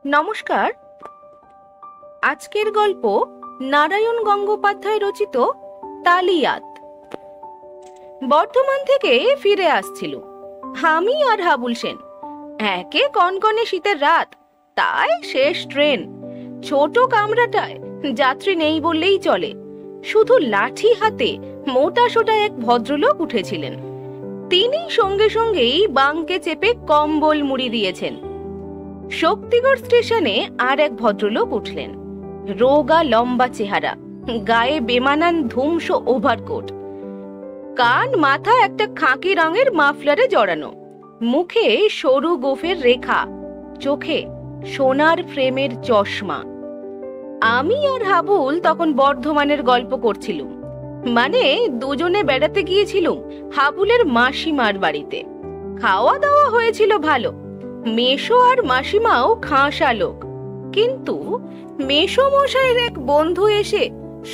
নমস্কার। আজকের গল্প নারায়ণ গঙ্গোপাধ্যায় রচিত তালিয়াত। বর্ধমান থেকে ফিরে আসছিল আমি আর হাবুল সেন। একে কনকনে শীতের রাত, তাই শেষ ট্রেন। ছোট কামরাটায় যাত্রী নেই বললেই চলে। শুধু লাঠি হাতে মোটা সোটা এক ভদ্রলোক উঠেছিলেন। তিনি সঙ্গে সঙ্গেই বাঙ্কে চেপে কম্বল মুড়ি দিয়েছেন। শক্তিগড় স্টেশনে আর এক ভদ্রলোক উঠলেন। রোগা লম্বা চেহারা, গায়ে বেমানান ধুমসো ওভারকোট, কান মাথা একটা খাকি রঙের মাফলারে জড়ানো, মুখে সরু গোফের রেখা, চোখে সোনার ফ্রেমের চশমা। আমি আর হাবুল তখন বর্ধমানের গল্প করছিলুম। মানে দুজনে বেড়াতে গিয়েছিলুম হাবুলের মাসিমার বাড়িতে। খাওয়া দাওয়া হয়েছিল ভালো। মেশো আর মাসিমাও খাঁসা লোক, কিন্তু মেশো মশাইয়ের এক বন্ধু এসে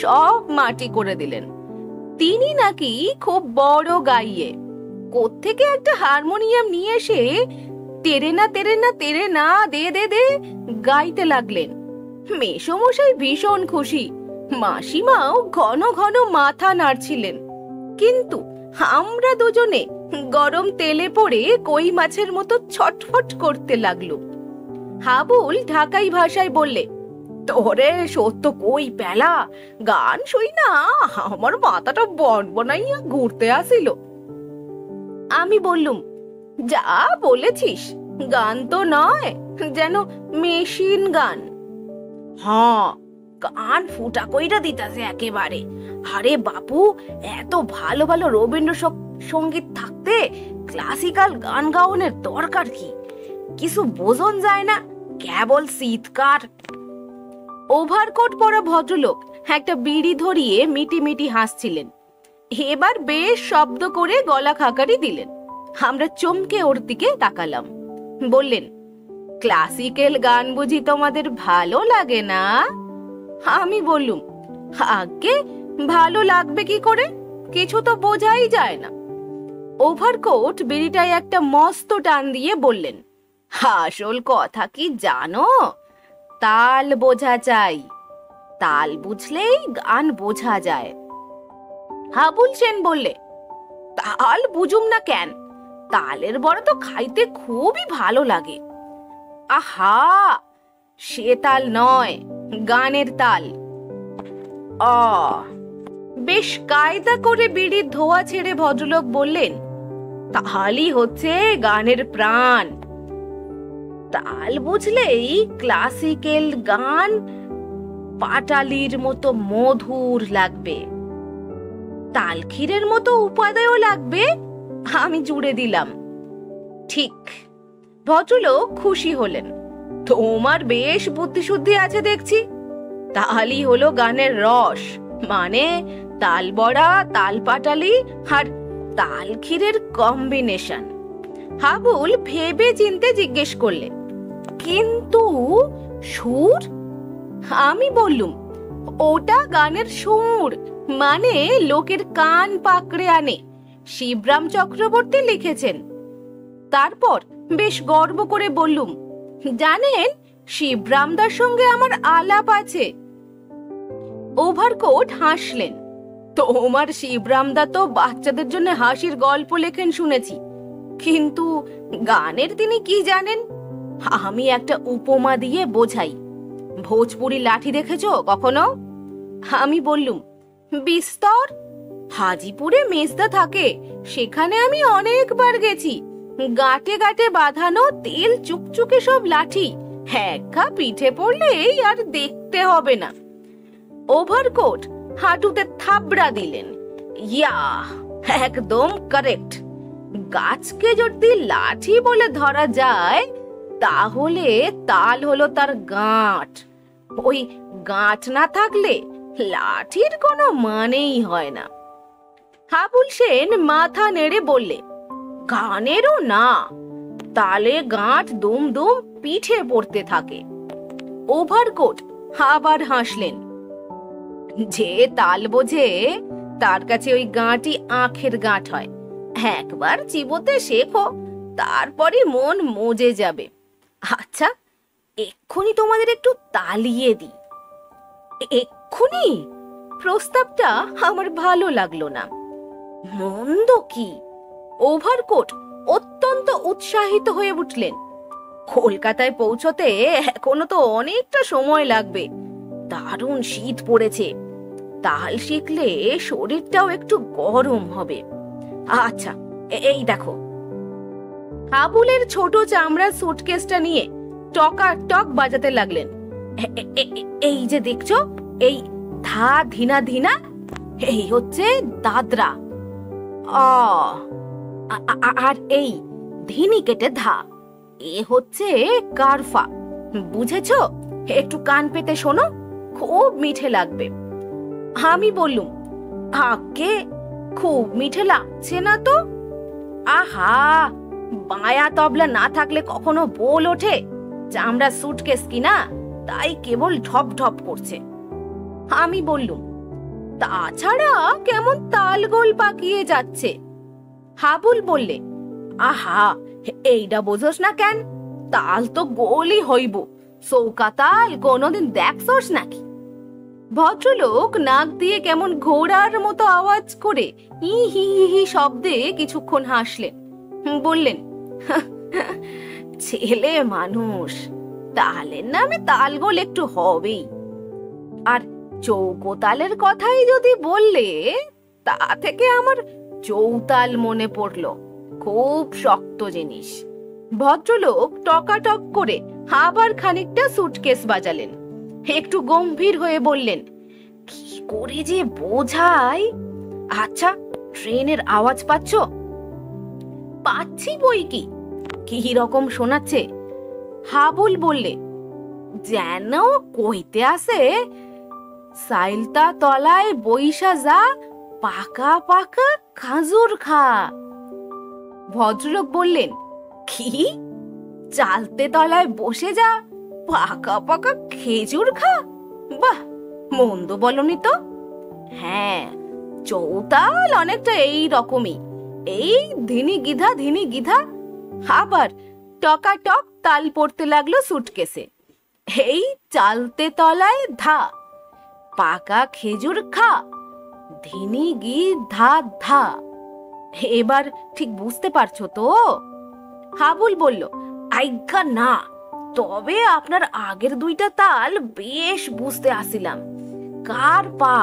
সব মাটি করে দিলেন। তিনি নাকি খুব বড় গাইয়ে। কোত্থেকে একটা হারমোনিয়াম নিয়ে এসে তেরে না তেরে না তেরে না দে দে দে গাইতে লাগলেন। মেশো মশাই ভীষণ খুশি, মাসিমাও ঘন ঘন মাথা নাড়ছিলেন। কিন্তু আমরা দুজনে গরম তেলে পড়ে কই মাছের মতো ছটফট করতে লাগলো। হাবুল ঢাকাই ভাষায় বললে, তোরে সত্য কই পেলা, গান শুই না আমার মাথাটা বনবনাইয়া ঘুরতে আসিল। আমি বললুম, যা বলেছিস, গান তো নয়, যেন মেশিন গান। হ্যাঁ, গান ফুটা কইরা দিতাছে একেবারে। আরে বাপু, এত ভালো ভালো রবীন্দ্র সঙ্গীত থাকতে ক্লাসিক্যাল গান গাওনের দরকার কি? কিছু বোঝন যায় না, কেবল শীতকার। ওভারকোট পরা ভদ্রলোক একটা বিড়ি ধরিয়ে মিটি মিটি হাসছিলেন। এবার বেশ শব্দ করে গলা খাকারি দিলেন। আমরা চমকে ওর দিকে তাকালাম। বললেন, ক্লাসিক্যাল গান বুঝি তোমাদের ভালো লাগে না? আমি বললুম, আগে ভালো লাগবে কি করে, কিছু তো বোঝাই যায় না। ওভারকোট বিড়িটায় একটা মস্ত টান দিয়ে বললেন, আসল কথা কি জানো, তাল বোঝা চাই। তাল বুঝলেই গান বোঝা যায়। হাবুল সেন বললে, তাল বুঝুম না কেন, তালের বড়া তো খাইতে খুবই ভালো লাগে। আহা, সে তাল নয়, গানের তাল। বেশ কায়দা করে বিড়ির ধোয়া ছেড়ে ভদ্রলোক বললেন, তালই হচ্ছে গানের প্রাণ। তাল বুঝলেই ক্লাসিক্যাল গান পাটালির মতো মধুর লাগবে, তালক্ষীরের মতো উপাদেয় লাগবে। আমি জুড়ে দিলাম, ঠিক। ভদ্রলোক খুশি হলেন। তোমার বেশ বুদ্ধিশুদ্ধি আছে দেখছি। তালই হলো গানের রস, মানে তাল বড়া, তাল পাটালি আর তালক্ষীরের কম্বিনেশন। হাবুল ভেবে চিনতে জিজ্ঞেস করলে, কিন্তু সুর? আমি বললুম, ওটা গানের সুর, মানে লোকের কান পাকড়ে আনে। শিবরাম চক্রবর্তী লিখেছেন। তারপর বেশ গর্ব করে বললুম, জানেন, শিবরামদার সঙ্গে আমার আলাপ আছে। ওভারকোট হাসলেন, তোমার শিবরামদা তো বাচ্চাদের জন্য হাসির গল্প লেখেন শুনেছি, কিন্তু গানের তিনি কি জানেন? আমি একটা উপমা দিয়ে বোঝাই। ভোজপুরি লাঠি দেখেছো কখনো? আমি বললুম, বিস্তর। হাজিপুরে মেজদা থাকে, সেখানে আমি অনেকবার গেছি। গাঁটে গাঁটে বাঁধানো তেল চুকচুকে সব লাঠি, একা পিঠে পড়লেই আর দেখতে হবে না। ওভারকোট হাঁটুতে থাবড়া দিলেন, ইয়া, একদম কারেক্ট। গাছকে যদি লাঠি বলে ধরা যায়, তাহলে তাল হলো তার গাঁট। ওই গাঁট না থাকলে লাঠির কোনো মানেই হয় না। হাবুল সেন মাথা নেড়ে বললে, গানেরও না, তালে গাঁট দুম দুম পিঠে পড়তে থাকে। ওভারকোট আবার হাসলেন, যে তাল বোঝে তার কাছে ওই গাঁটই আখের গাঁট হয়। একবার চিবোতে শেখো, তারপরে মন মজে যাবে। আচ্ছা, এক্ষুনি তোমাদের একটু তালিয়ে দিই। এক্ষুনি? প্রস্তাবটা আমার ভালো লাগলো না। মন্দ কি? ওভারকোট অত্যন্ত উৎসাহিত হয়ে উঠলেন। কলকাতায় পৌঁছতে এখনো তো অনেকটা সময় লাগবে। দারুণ শীত পড়েছে। তাল শিখলে শরীরটাও একটু গরম হবে। আচ্ছা, এই দেখো। আবুলের ছোট চামড়ার সুটকেসটা নিয়ে টকাটক বাজাতে লাগলেন। এই যে দেখছো, এই ধা ধিনা ধিনা, এই হচ্ছে দাদরা। আর এই ধিনি কেটে ধা, এ হচ্ছে কারফা। বুঝেছো? একটু কান পেতে শোনো, খুব মিঠে লাগবে। আমি বললুম, আগে খুব মিঠে লাগছে না তো? আহা, বায়া তবলা না থাকলে কখনো বোল ওঠে? চামড়া সুটকেস কিনা, তাই কেবল ঢপ ঢপ করছে। আমি বললুম, তাছাড়া কেমন তালগোল পাকিয়ে যাচ্ছে। হাবুল বললে, আহা, এইটা বোঝোস না কেন? তাল তো গোলই হইব। চৌকা তাল কোনোদিন দেখছস নাকি? ভদ্রলোক নাক দিয়ে কেমন ঘোড়ার মতো আওয়াজ করে ই হি হি হি শব্দে কিছুক্ষণ হাসলেন। বললেন, ছেলে মানুষ, তালের নামে তালগোল একটু হবেই। আর চৌকোতালের কথাই যদি বললে, তা থেকে আমার চৌতাল মনে পড়ল। খুব শক্ত জিনিস। ভদ্রলোক টকাটক করে আবার খানিকটা সুটকেস বাজালেন। একটু গম্ভীর হয়ে বললেন, কি করে যে বোঝাই? আচ্ছা, ট্রেনের আওয়াজ পাচ্ছ? পাচ্ছি বই কি। কি রকম শোনাচ্ছে? হাবুল বললে, যেন কইতে আসে, সাইলতা তলায় বইসা যা, পাকা পাকা খাজুর খা। ভদ্রলোক বললেন, কি? চালতে তলায় বসে যা, পাকা পাকা খেজুর খা? বাহ, মন্দ বলনি তো। হ্যাঁ, চৌতাল অনেকটা এই রকমই। এই ধিনি গিধা ধিনি গিধা। আবার টকাটক তাল পড়তে লাগলো সুটকেসে। এই চালতে তলায় ধা, পাকা খেজুর খা, ধিনি গি ধা ধা। এবার ঠিক বুঝতে পারছো তো? হাবুল বলল, আজ্ঞা না, তবে আপনার আগের দুইটা তাল বেশ বুঝতে আসিলাম। কার পা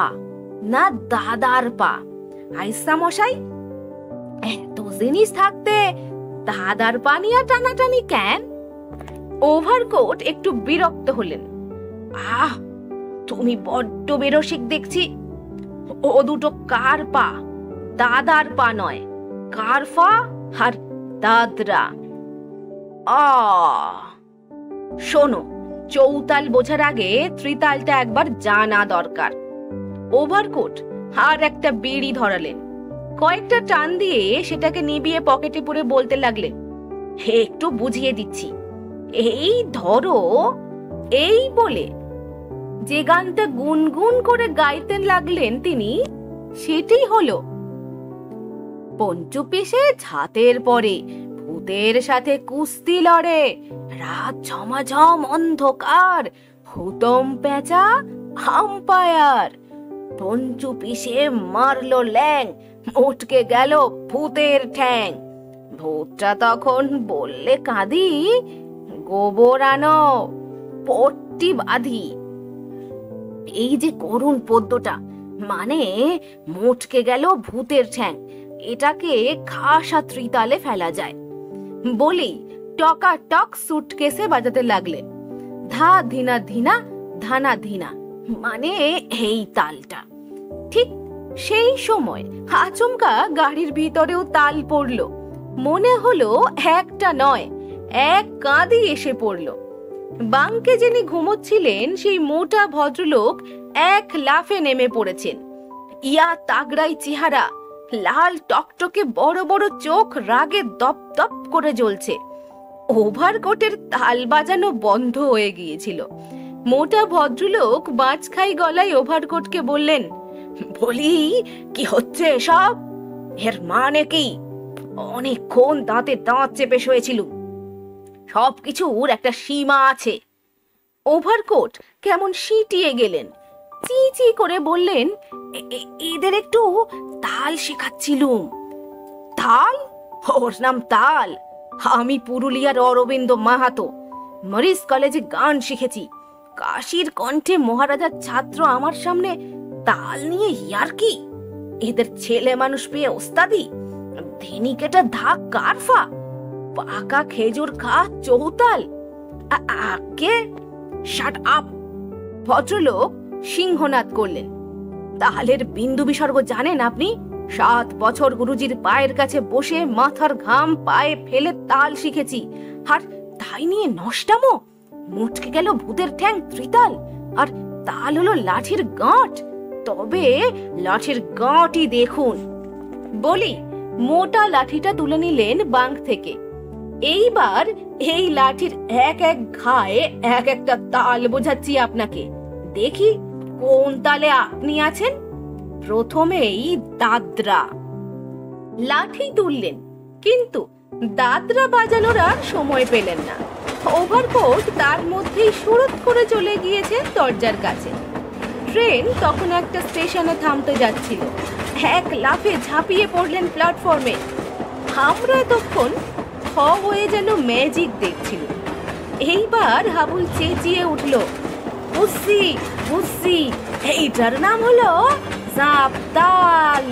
না দাদার পা? আইসা মশাই, এত জিনিস থাকতে দাদার পা নিয়ে টানাটানি কেন? ওভারকোট একটু বিরক্ত হলেন। আহ, তুমি বড্ড বেরসিক দেখছি। ও দুটো কার পা, দাদার পা নয়। কারফা আর দাদরা। শোনো, চৌতাল বোঝার আগে ত্রিতালটা একবার জানা দরকার। ওভারকোট আর একটা বিড়ি ধরালেন। কয়েকটা টান দিয়ে সেটাকে নিবিয়ে পকেটে পুরে বলতে লাগলেন, একটু বুঝিয়ে দিচ্ছি। এই ধরো, এই বলে যে গানটা গুনগুন করে গাইতে লাগলেন তিনি, সেটি হলো, পঞ্চু পিসে ছাতের পরে ভূতের সাথে কুস্তি লড়ে, রাত ঝমাঝম অন্ধকার, হুতম পেঁচা আম্পায়ার, পঞ্চু পিসে মারলো ল্যাং, মোটকে গেল ভূতের ঠ্যাং। ভূতটা তখন বললে কাঁদি, গোবর আনো, পট্টি বাঁধি। এই যে করুণ পদ্যটা, মানে মোটকে গেল ভূতের ঠ্যাং, এটাকে খাসা ত্রিতালে ফেলা যায়। বলেই টকাটক সুটকেসে বাজাতে লাগলেন। ধা ধিনা ধিনা ধানা ধিনা, মানে এই তালটা। ঠিক সেই সময় আচমকা গাড়ির ভিতরেও তাল পড়লো। মনে হলো একটা নয়, এক কাঁদি এসে পড়লো। বাঙ্কে যিনি ঘুমোচ্ছিলেন সেই মোটা ভদ্রলোক এক লাফে নেমে পড়েছেন। ইয়া তাগড়াই চেহারা, লাল টকটকে বড় বড় চোখ রাগে দপ দপ করে জ্বলছে। ওভারকোটের তাল বাজানো বন্ধ হয়ে গিয়েছিল। মোটা ভদ্রলোক বাঁচখাই গলায় ওভারকোটকে বললেন, বলি, কি হচ্ছে এসব? এর মানে কি? অনেকক্ষণ দাঁতে দাঁত চেপে শুয়েছিল। সবকিছুর একটা সীমা আছে, ওভারকোট কেমন সিটিয়ে গেলেন। চি চি করে বললেন, এদের একটু তাল শেখাচ্ছিলুম। তাল? ওর নাম তাল? আমি পুরুলিয়ার অরবিন্দ মাহাতো, মরিস কলেজে গান শিখেছি। কাশীর কণ্ঠে মহারাজার ছাত্র আমার সামনে তাল নিয়ে ইয়ার্কি? এদের ছেলে মানুষ পেয়ে ওস্তাদি? ধেনিকেটা ধাক কারফা, পাকা খেজুর খা চৌতাল। আগে শাট আপ! ভদ্রলোক সিংহনাদ করলেন। তালের বিন্দু বিসর্গ জানেন আপনি? 7 বছর গুরুজির পায়ের কাছে বসে মাথার ঘাম পায়ে ফেলে তাল শিখেছি, আর তাই নিয়ে নষ্টামো? মুটকে গেল ভূতের ঠ্যাং ত্রিতাল, আর তাল হলো লাঠির গাঁট। তবে লাঠির গাঁটই দেখুন। বলি মোটা লাঠিটা তুলে নিলেন বাঙ্ক থেকে। এইবার এই লাঠির এক এক ঘায়ে এক একটা তাল বোঝাচ্ছি আপনাকে। দেখি কোন তালে আপনি আছেন। প্রথমেই দাদরা। লাঠি তুললেন, কিন্তু দাদরা বাজানোর আর সময় পেলেন না। ওভারকোট তার মধ্যেই সুরত করে চলে গিয়েছে দরজার কাছে। ট্রেন তখন একটা স্টেশনে থামতে যাচ্ছিল। এক লাফে ঝাঁপিয়ে পড়লেন প্ল্যাটফর্মে। আমরা তখন হয়ে যেন ম্যাজিক দেখছিল। এইবার হাবুল চেঁচিয়ে উঠল, বুঝছি বুঝছি, এইটার নাম হলো জাপ তাল।